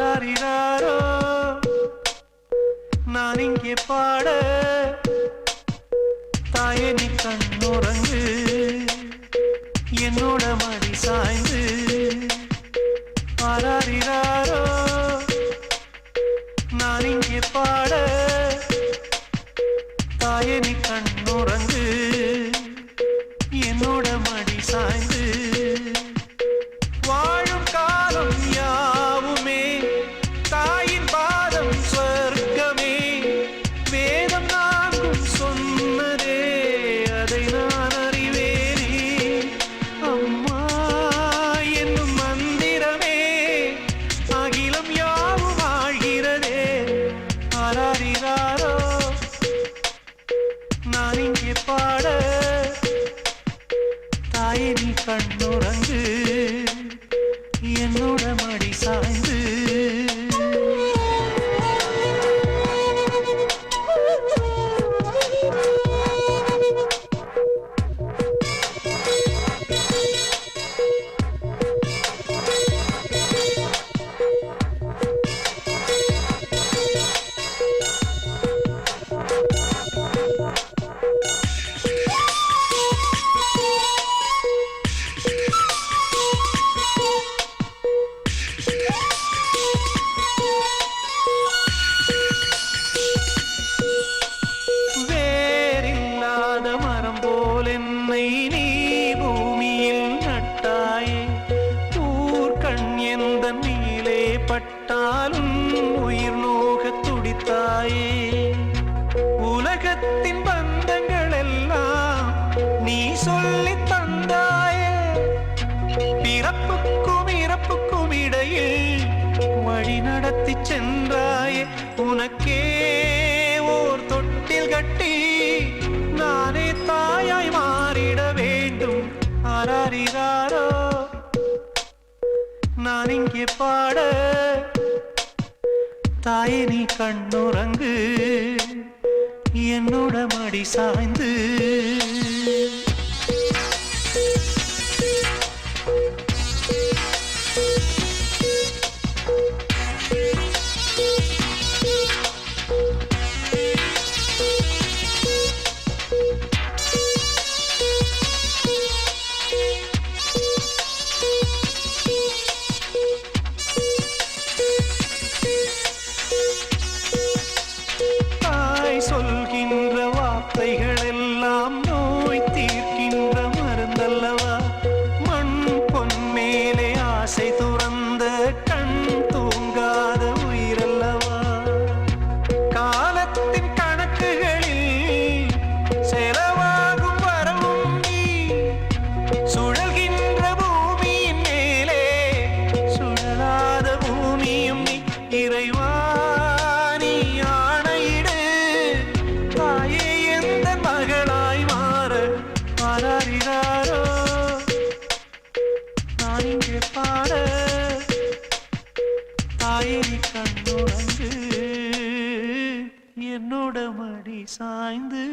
ஆராரிராரோ நான் இங்கே பாட தாயே நீ கண்ணுறங்கு என்னோட மடி சாய்ந்து ஆராரிராரோ நான் இங்கே பாட தாயே நீ கண்ணுறங்கு என்னோட மடி சாய்ந்து வாழும் காலம் யாவுமே தாயின் பாதம் சொர்க்கமே வேதம் நான்கும் சொன்னதே அதை நான் அறிவேனே அம்மா என்னும் மந்திரமே அகிலம் யாவும் ஆழ்கிறதே ஆராரிராரோ நான் இங்கே பாட தாயே நீ கண்ணுறங்கு என்னோட மடி சாய்ந்து என்னை நீ பூமியில் நட்டாயே ஊர்கண் எந்த நீலே பட்டாலும் உயிர் நோக துடித்தாயே உலகத்தின் பந்தங்கள் எல்லாம் நீ சொல்லி தந்தாயே பிறப்புக்கும் இறப்புக்கும் இடையில் வழி நடத்தி சென்றாயே உனக்கே ஓர் தொட்டில் கட்டி நானே தாயாய் மாறிட வேண்டும் ஆராரிராரோ நான் இங்கே பாட தாயே நீ கண்ணுறங்கு என்னோட மடி சாய்ந்து சொல்கின்ற வார்த்தைகள் எல்லாம் நோய் தீர்க்கின்ற மருந்தல்லவா மண் பொன் மேலே ஆசை துறந்த கண் தூங்காத உயிரல்லவா காலத்தின் கணக்குகளில் செலவாகும் வரவும் நீ சுழல்கின்ற பூமியின் மேலே சுழலாத பூமியும் நீ இறைவா மகளாய் மாற ஆராரிராரோ நான் இங்கே பாட தாயே நீ கண்ணுறங்கு என்னோட மடி சாய்ந்து